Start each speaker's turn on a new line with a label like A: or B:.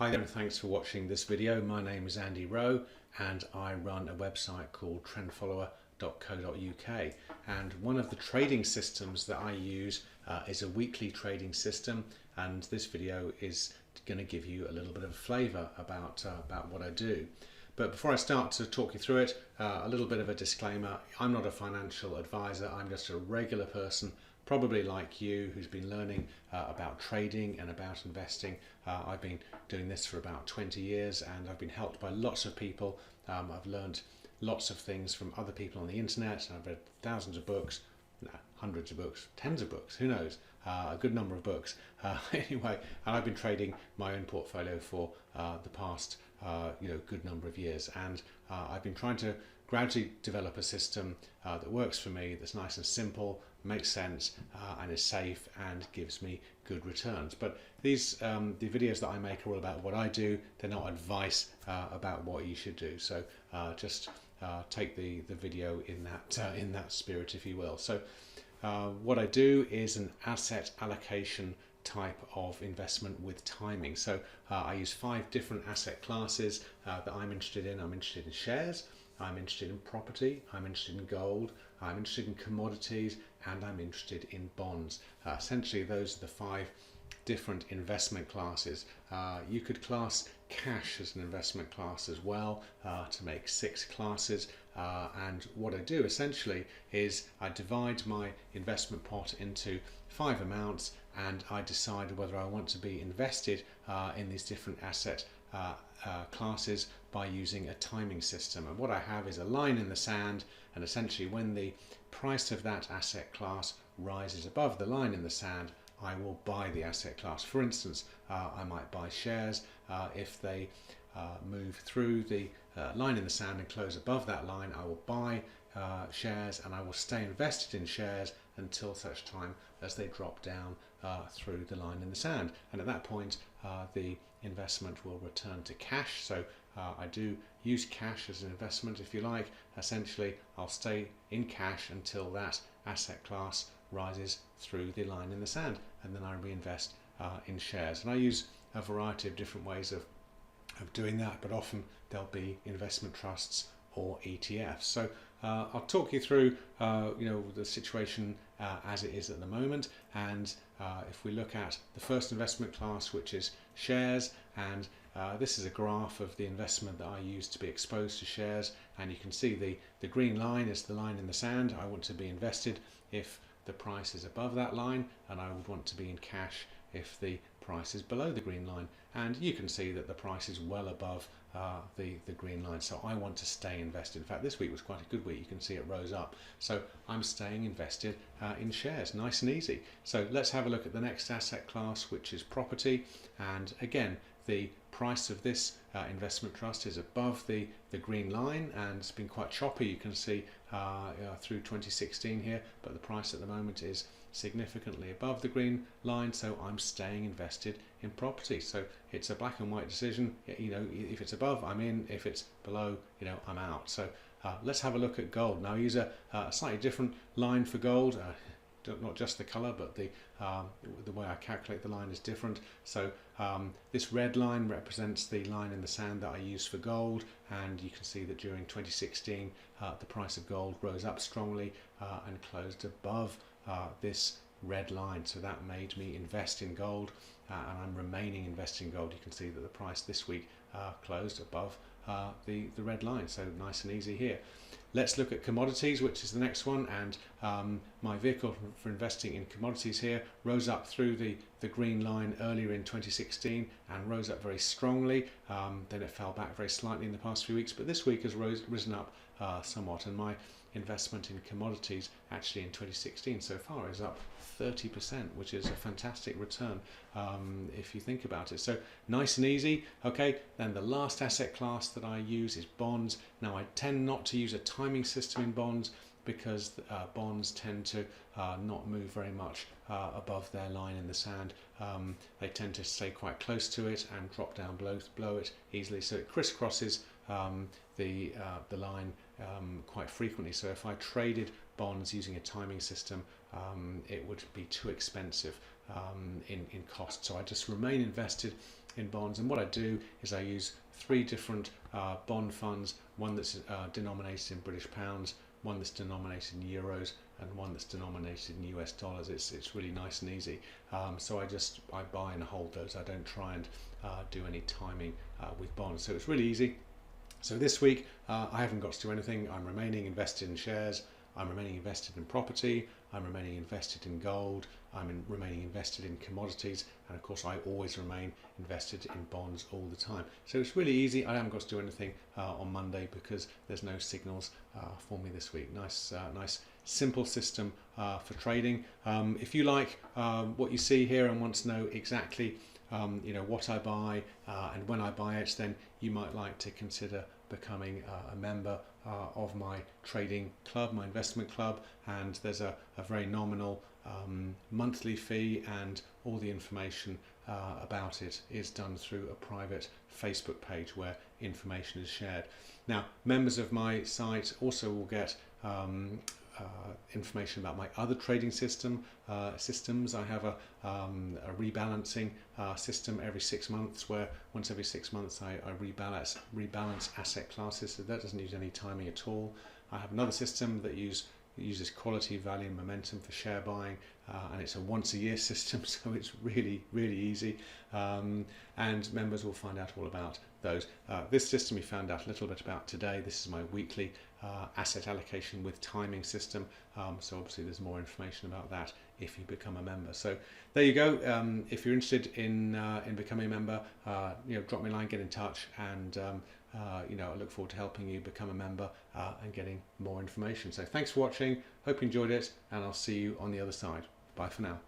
A: Hi there and thanks for watching this video. My name is Andy Rowe and I run a website called trendfollower.co.uk, and one of the trading systems that I use is a weekly trading system, and this video is going to give you a little bit of a flavour about what I do. But before I start to talk you through it, a little bit of a disclaimer. I'm not a financial advisor, I'm just a regular person, probably like you, who's been learning about trading and about investing. I've been doing this for about 20 years and I've been helped by lots of people. I've learned lots of things from other people on the internet. I've read thousands of books, no, hundreds of books, tens of books, who knows, a good number of books. Anyway, and I've been trading my own portfolio for the past good number of years, and I've been trying to gradually develop a system that works for me, that's nice and simple, makes sense, and is safe and gives me good returns. But these the videos that I make are all about what I do. They're not advice about what you should do. So just take the video in that spirit, if you will. So what I do is an asset allocation type of investment with timing. So I use 5 different asset classes that I'm interested in. I'm interested in shares, I'm interested in property, I'm interested in gold, I'm interested in commodities, and I'm interested in bonds. Essentially, those are the 5 different investment classes. You could class cash as an investment class as well, to make 6 classes. And what I do essentially is I divide my investment pot into 5 amounts, and I decide whether I want to be invested in these different asset classes by using a timing system. And what I have is a line in the sand, and essentially when the price of that asset class rises above the line in the sand, I will buy the asset class. For instance, I might buy shares if they move through the line in the sand and close above that line. I will buy shares, and I will stay invested in shares until such time as they drop down through the line in the sand, and at that point the investment will return to cash. So I do use cash as an investment, if you like. Essentially, I'll stay in cash until that asset class rises through the line in the sand, and then I reinvest in shares. And I use a variety of different ways of doing that, but often there'll be investment trusts or ETFs. So I'll talk you through the situation as it is at the moment, and if we look at the first investment class, which is shares, and this is a graph of the investment that I use to be exposed to shares, and you can see the green line is the line in the sand. I want to be invested if the price is above that line, and I would want to be in cash if the price is below the green line, and you can see that the price is well above the green line, so I want to stay invested. In fact, this week was quite a good week. You can see it rose up, so I'm staying invested in shares, nice and easy. So let's have a look at the next asset class, which is property, and again the price of this investment trust is above the green line, and it's been quite choppy, you can see through 2016 here, but the price at the moment is significantly above the green line, so I'm staying invested in property. So it's a black and white decision. If it's above, I'm in. If it's below, I'm out. So let's have a look at gold. Now I use a slightly different line for gold. Not just the color, but the way I calculate the line is different. So this red line represents the line in the sand that I use for gold, and you can see that during 2016 the price of gold rose up strongly and closed above this red line, so that made me invest in gold, and I'm remaining invested in gold. You can see that the price this week closed above the red line, so nice and easy here. Let's look at commodities, which is the next one, and my vehicle for investing in commodities here rose up through the green line earlier in 2016 and rose up very strongly. Then it fell back very slightly in the past few weeks, but this week has risen up somewhat, and my investment in commodities actually in 2016 so far is up 30%, which is a fantastic return if you think about it. So nice and easy. Okay, then the last asset class that I use is bonds. Now I tend not to use a timing system in bonds because bonds tend to not move very much above their line in the sand. They tend to stay quite close to it and drop down below it easily, so it crisscrosses the line quite frequently. So if I traded bonds using a timing system, it would be too expensive in cost. So I just remain invested in bonds. And what I do is I use three different bond funds, one that's denominated in British pounds, one that's denominated in euros, and one that's denominated in US dollars. It's really nice and easy. So I buy and hold those. I don't try and do any timing with bonds. So it's really easy. So this week I haven't got to do anything. I'm remaining invested in shares. I'm remaining invested in property. I'm remaining invested in gold. I'm remaining invested in commodities, and of course I always remain invested in bonds all the time. So it's really easy. I haven't got to do anything on Monday because there's no signals for me this week. Nice simple system for trading. If you like what you see here and want to know exactly what I buy and when I buy it, then you might like to consider becoming a member of my trading club, my investment club, and there's a very nominal monthly fee, and all the information about it is done through a private Facebook page where information is shared. Now, members of my site also will get information about my other trading systems. I have a rebalancing system every 6 months, where once every 6 months I rebalance asset classes, so that doesn't use any timing at all. I have another system that uses quality, value and momentum for share buying, and it's a once a year system, so it's really easy, and members will find out all about those. This system we found out a little bit about today. This is my weekly asset allocation with timing system, so obviously there's more information about that if you become a member. So there you go. If you're interested in becoming a member, drop me a line, get in touch, and I look forward to helping you become a member and getting more information. So thanks for watching, hope you enjoyed it, and I'll see you on the other side. Bye for now.